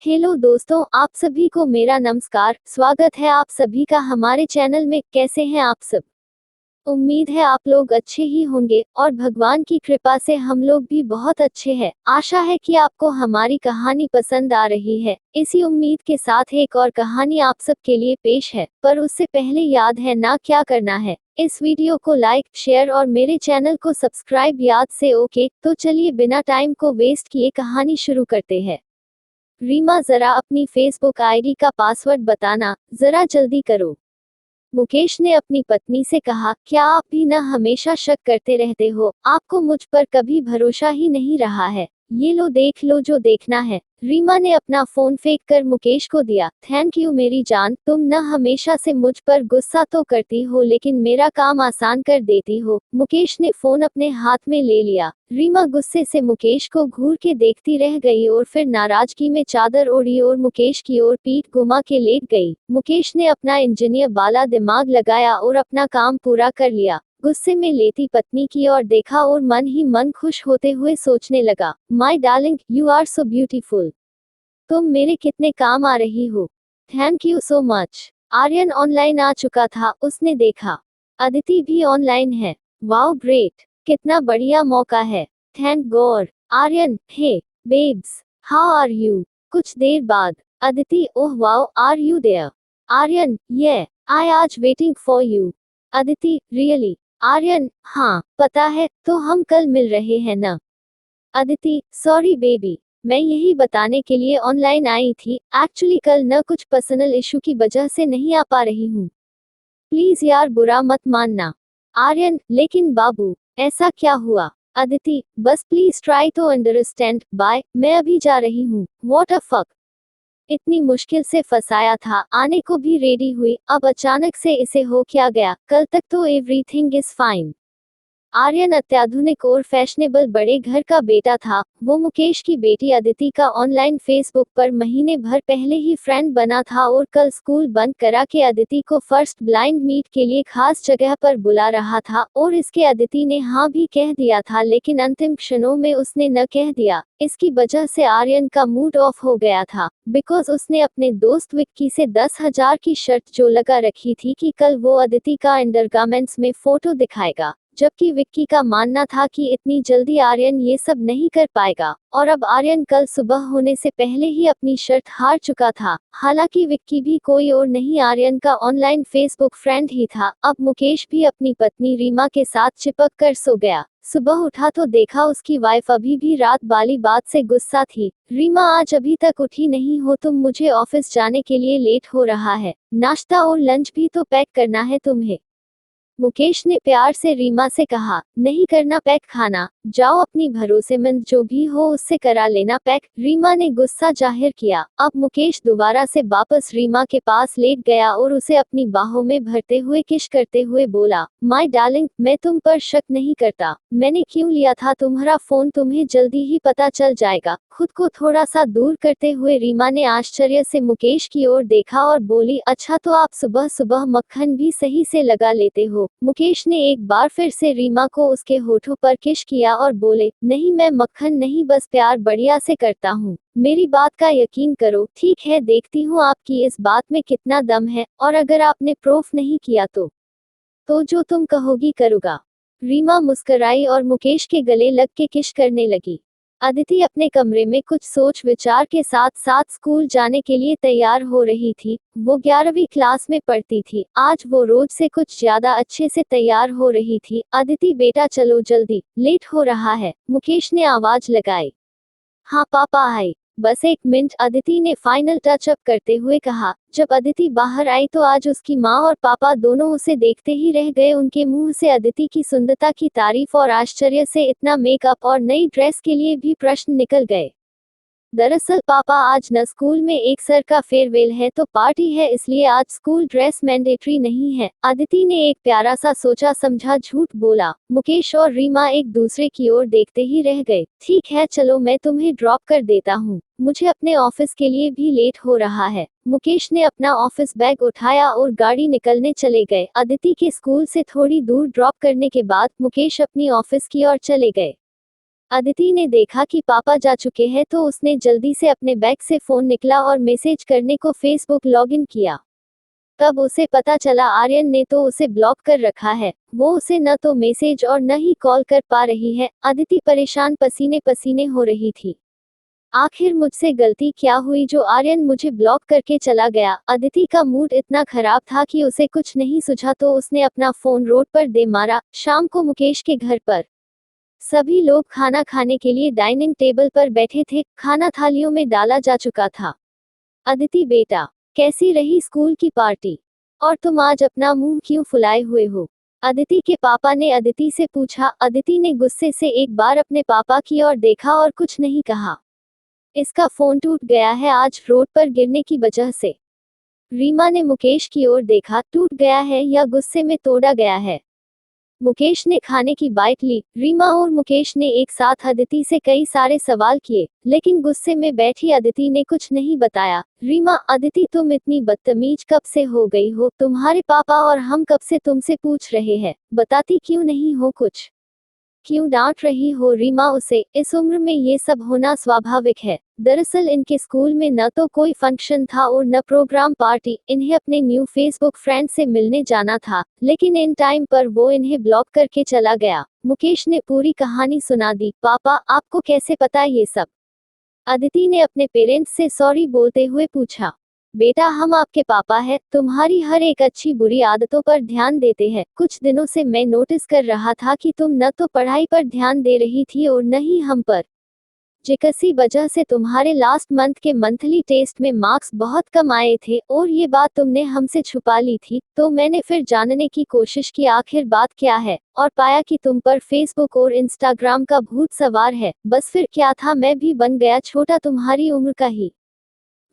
Hello दोस्तों, आप सभी को मेरा नमस्कार। स्वागत है आप सभी का हमारे चैनल में। कैसे हैं आप सब? उम्मीद है आप लोग अच्छे ही होंगे और भगवान की कृपा से हम लोग भी बहुत अच्छे हैं। आशा है कि आपको हमारी कहानी पसंद आ रही है। इसी उम्मीद के साथ एक और कहानी आप सब के लिए पेश है, पर उससे पहले याद है ना क्या करना है। इस वीडियो को लाइक, शेयर और मेरे चैनल को सब्सक्राइब याद से। ओके, तो चलिए बिना टाइम को वेस्ट किए कहानी शुरू करते हैं। रीमा, जरा अपनी फेसबुक आईडी का पासवर्ड बताना, जरा जल्दी करो। मुकेश ने अपनी पत्नी से कहा, क्या आप भी न हमेशा शक करते रहते हो? आपको मुझ पर कभी भरोसा ही नहीं रहा है। ये लो, देख लो जो देखना है। रीमा ने अपना फोन फेंक कर मुकेश को दिया। थैंक यू मेरी जान, तुम न हमेशा से मुझ पर गुस्सा तो करती हो लेकिन मेरा काम आसान कर देती हो। मुकेश ने फोन अपने हाथ में ले लिया। रीमा गुस्से से मुकेश को घूर के देखती रह गई और फिर नाराजगी में चादर ओढ़ी और मुकेश की ओर पीठ घुमा के लेट गई। मुकेश ने अपना इंजीनियर वाला दिमाग लगाया और अपना काम पूरा कर लिया। गुस्से में लेटी पत्नी की ओर देखा और मन ही मन खुश होते हुए सोचने लगा, my darling, you are so beautiful. तुम मेरे कितने काम आ रही हो। Thank you so much. Aryan online आ चुका था, उसने देखा अदिति भी ऑनलाइन है। वाओ ग्रेट, कितना बढ़िया मौका है। Thank God. Aryan, hey babes, how are you? कुछ देर बाद Aditi, oh wow, are you there? Aryan, yeah I was waiting for you. Aditi, really? Aryan, हाँ, पता है, तो हम कल मिल रहे हैं ना? अदिति, सॉरी बेबी, मैं यही बताने के लिए ऑनलाइन आई थी। एक्चुअली कल न कुछ पर्सनल इशू की वजह से नहीं आ पा रही हूँ। प्लीज यार, बुरा मत मानना। आर्यन, लेकिन बाबू, ऐसा क्या हुआ? अदिति, बस please try to understand. Bye, मैं अभी जा रही हूँ। What a fuck. इतनी मुश्किल से फंसाया था, आने को भी रेडी हुई, अब अचानक से इसे हो क्या गया? कल तक तो एवरीथिंग इज फाइन। आर्यन अत्याधुनिक और फैशनेबल बड़े घर का बेटा था। वो मुकेश की बेटी अदिति का ऑनलाइन फेसबुक पर महीने भर पहले ही फ्रेंड बना था और कल स्कूल बंद करा के अदिति को फर्स्ट ब्लाइंड मीट के लिए खास जगह पर बुला रहा था और इसके अदिति ने हाँ भी कह दिया था, लेकिन अंतिम क्षणों में उसने न कह दिया। इसकी वजह से आर्यन का मूड ऑफ हो गया था, बिकॉज उसने अपने दोस्त विक्की से 10,000 की शर्त जो लगा रखी थी कि कल वो अदिति का अंडरगारमेंट्स में फोटो दिखाएगा, जबकि विक्की का मानना था कि इतनी जल्दी आर्यन ये सब नहीं कर पाएगा। और अब आर्यन कल सुबह होने से पहले ही अपनी शर्त हार चुका था। हालांकि विक्की भी कोई और नहीं, आर्यन का ऑनलाइन फेसबुक फ्रेंड ही था। अब मुकेश भी अपनी पत्नी रीमा के साथ चिपक कर सो गया। सुबह उठा तो देखा उसकी वाइफ अभी भी रात वाली बात से गुस्सा थी। रीमा, आज अभी तक उठी नहीं हो तुम? मुझे ऑफिस जाने के लिए लेट हो रहा है। नाश्ता और लंच भी तो पैक करना है तुम्हें। मुकेश ने प्यार से रीमा से कहा, नहीं करना पैक खाना, जाओ अपनी भरोसेमंद जो भी हो उससे करा लेना पैक। रीमा ने गुस्सा जाहिर किया। अब मुकेश दोबारा से वापस रीमा के पास लेट गया और उसे अपनी बाहों में भरते हुए किश करते हुए बोला, माय डार्लिंग, मैं तुम पर शक नहीं करता। मैंने क्यों लिया था तुम्हारा फोन, तुम्हें जल्दी ही पता चल जाएगा। खुद को थोड़ा सा दूर करते हुए रीमा ने आश्चर्य से मुकेश की ओर देखा और बोली, अच्छा तो आप सुबह सुबह मक्खन भी सही से लगा लेते हो। मुकेश ने एक बार फिर से रीमा को उसके होठों पर किश किया और बोले, नहीं मैं मक्खन नहीं, बस प्यार बढ़िया से करता हूँ। मेरी बात का यकीन करो। ठीक है, देखती हूँ आपकी इस बात में कितना दम है, और अगर आपने प्रूफ नहीं किया तो जो तुम कहोगी करूँगा। रीमा मुस्कराई और मुकेश के गले लग के किश करने लगी। अदिति अपने कमरे में कुछ सोच विचार के साथ साथ स्कूल जाने के लिए तैयार हो रही थी। वो 11वीं क्लास में पढ़ती थी। आज वो रोज से कुछ ज्यादा अच्छे से तैयार हो रही थी। अदिति बेटा चलो जल्दी, लेट हो रहा है, मुकेश ने आवाज लगाई। हाँ पापा आए, बस एक मिनट, अदिति ने फाइनल टचअप करते हुए कहा। जब अदिति बाहर आई तो आज उसकी माँ और पापा दोनों उसे देखते ही रह गए। उनके मुंह से अदिति की सुंदरता की तारीफ और आश्चर्य से इतना मेकअप और नई ड्रेस के लिए भी प्रश्न निकल गए। दरअसल पापा, आज न स्कूल में एक सर का फेयरवेल है तो पार्टी है, इसलिए आज स्कूल ड्रेस मैंडेटरी नहीं है। अदिति ने एक प्यारा सा सोचा समझा झूठ बोला। मुकेश और रीमा एक दूसरे की ओर देखते ही रह गए। ठीक है चलो, मैं तुम्हें ड्रॉप कर देता हूँ, मुझे अपने ऑफिस के लिए भी लेट हो रहा है। मुकेश ने अपना ऑफिस बैग उठाया और गाड़ी निकलने चले गए। अदिति के स्कूल से थोड़ी दूर ड्रॉप करने के बाद मुकेश अपनी ऑफिस की ओर चले गए। अदिति ने देखा कि पापा जा चुके हैं तो उसने जल्दी से अपने बैग से फोन निकला और मैसेज करने को फेसबुक लॉगिन किया। तब उसे पता चला आर्यन ने तो उसे ब्लॉक कर रखा है। वो उसे न तो मैसेज और न ही कॉल कर पा रही है। अदिति परेशान पसीने पसीने हो रही थी। आखिर मुझसे गलती क्या हुई जो आर्यन मुझे ब्लॉक करके चला गया। अदिति का मूड इतना खराब था कि उसे कुछ नहीं सूझा तो उसने अपना फोन रोड पर दे मारा। शाम को मुकेश के घर पर सभी लोग खाना खाने के लिए डाइनिंग टेबल पर बैठे थे। खाना थालियों में डाला जा चुका था। अदिति बेटा, कैसी रही स्कूल की पार्टी? और तुम आज अपना मुंह क्यों फुलाए हुए हो? अदिति के पापा ने अदिति से पूछा। अदिति ने गुस्से से एक बार अपने पापा की ओर देखा और कुछ नहीं कहा। इसका फोन टूट गया है आज रोड पर गिरने की वजह से। रीमा ने मुकेश की ओर देखा। टूट गया है या गुस्से में तोड़ा गया है? मुकेश ने खाने की बाइट ली। रीमा और मुकेश ने एक साथ अदिति से कई सारे सवाल किए, लेकिन गुस्से में बैठी अदिति ने कुछ नहीं बताया। रीमा, अदिति तुम इतनी बदतमीज कब से हो गई हो? तुम्हारे पापा और हम कब से तुमसे पूछ रहे हैं, बताती क्यों नहीं हो कुछ? क्यों डांट रही हो रीमा उसे? इस उम्र में ये सब होना स्वाभाविक है। दरअसल इनके स्कूल में न तो कोई फंक्शन था और न प्रोग्राम पार्टी। इन्हें अपने न्यू फेसबुक फ्रेंड से मिलने जाना था, लेकिन इन टाइम पर वो इन्हें ब्लॉक करके चला गया। मुकेश ने पूरी कहानी सुना दी। पापा, आपको कैसे पता ये सब? अदिति ने अपने पेरेंट्स से सॉरी बोलते हुए पूछा। बेटा, हम आपके पापा हैं, तुम्हारी हर एक अच्छी बुरी आदतों पर ध्यान देते हैं। कुछ दिनों से मैं नोटिस कर रहा था कि तुम न तो पढ़ाई पर ध्यान दे रही थी और न ही हम पर। जिकसी वजह से तुम्हारे लास्ट मंथ के मंथली टेस्ट में मार्क्स बहुत कम आए थे और ये बात तुमने हमसे छुपा ली थी। तो मैंने फिर जानने की कोशिश की आखिर बात क्या है, और पाया कि तुम पर फेसबुक और इंस्टाग्राम का भूत सवार है। बस फिर क्या था, मैं भी बन गया छोटा तुम्हारी उम्र का ही।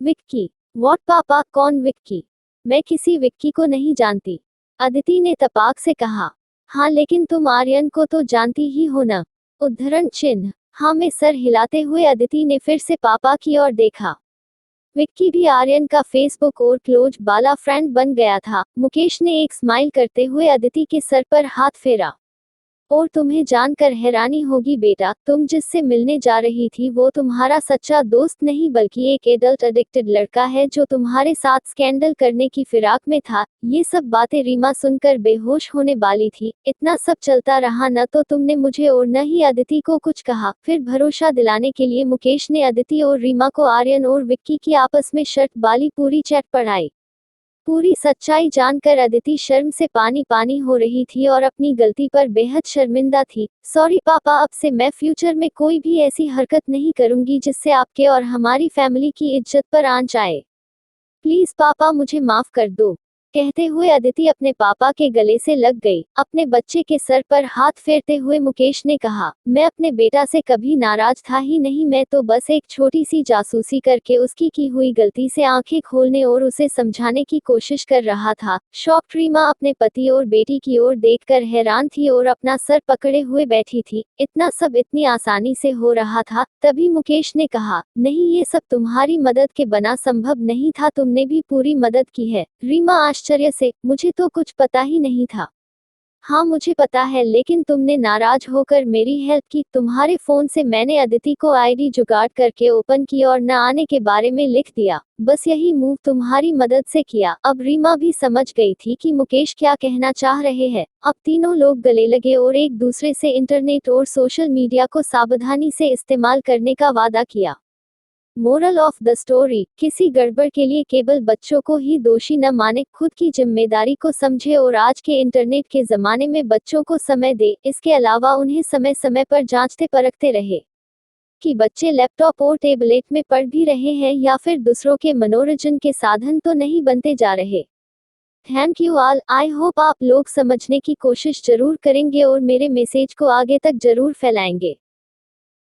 विक्की? व्हाट पापा, कौन विक्की? मैं किसी विक्की को नहीं जानती। अदिति ने तपाक से कहा। हाँ, लेकिन तुम आर्यन को तो जानती ही हो ना? उद्धरण चिन्ह। हाँ में सर हिलाते हुए अदिति ने फिर से पापा की ओर देखा। विक्की भी आर्यन का फेसबुक और क्लोज बाला फ्रेंड बन गया था। मुकेश ने एक स्माइल करते हुए अदिति के सर पर हाथ फेरा। और तुम्हें जानकर हैरानी होगी बेटा, तुम जिससे मिलने जा रही थी वो तुम्हारा सच्चा दोस्त नहीं बल्कि एक एडल्ट एडिक्टेड लड़का है जो तुम्हारे साथ स्कैंडल करने की फिराक में था। ये सब बातें रीमा सुनकर बेहोश होने वाली थी। इतना सब चलता रहा, न तो तुमने मुझे और न ही अदिति को कुछ कहा। फिर भरोसा दिलाने के लिए मुकेश ने अदिति और रीमा को आर्यन और विक्की की आपस में शर्त वाली पूरी चैट पढ़ाई। पूरी सच्चाई जानकर अदिति शर्म से पानी पानी हो रही थी और अपनी गलती पर बेहद शर्मिंदा थी। सॉरी पापा, अब से मैं फ्यूचर में कोई भी ऐसी हरकत नहीं करूंगी जिससे आपके और हमारी फैमिली की इज्जत पर आंच आए। प्लीज पापा, मुझे माफ कर दो। कहते हुए अदिति अपने पापा के गले से लग गई। अपने बच्चे के सर पर हाथ फेरते हुए मुकेश ने कहा, मैं अपने बेटा से कभी नाराज था ही नहीं। मैं तो बस एक छोटी सी जासूसी करके उसकी की हुई गलती से आंखें खोलने और उसे समझाने की कोशिश कर रहा था। शॉक्ड रीमा अपने पति और बेटी की ओर देखकर हैरान थी और अपना सर पकड़े हुए बैठी थी। इतना सब इतनी आसानी से हो रहा था। तभी मुकेश ने कहा, नहीं, ये सब तुम्हारी मदद के बना संभव नहीं था। तुमने भी पूरी मदद की है। रीमा आश्चर्य से, मुझे तो कुछ पता ही नहीं था। हाँ मुझे पता है, लेकिन तुमने नाराज होकर मेरी हेल्प की। तुम्हारे फोन से मैंने अदिति को आईडी जुगाड़ करके ओपन की और न आने के बारे में लिख दिया। बस यही मूव तुम्हारी मदद से किया। अब रीमा भी समझ गई थी कि मुकेश क्या कहना चाह रहे हैं। अब तीनों लोग गले लगे और एक दूसरे से इंटरनेट और सोशल मीडिया को सावधानी से इस्तेमाल करने का वादा किया। मोरल ऑफ द स्टोरी, किसी गड़बड़ के लिए केवल बच्चों को ही दोषी न माने, खुद की जिम्मेदारी को समझे और आज के इंटरनेट के जमाने में बच्चों को समय दे। इसके अलावा उन्हें समय समय पर जांचते परखते रहे कि बच्चे लैपटॉप और टेबलेट में पढ़ भी रहे हैं या फिर दूसरों के मनोरंजन के साधन तो नहीं बनते जा रहे। Thank you all. I hope आप लोग समझने की कोशिश जरूर करेंगे और मेरे मैसेज को आगे तक जरूर फैलाएंगे।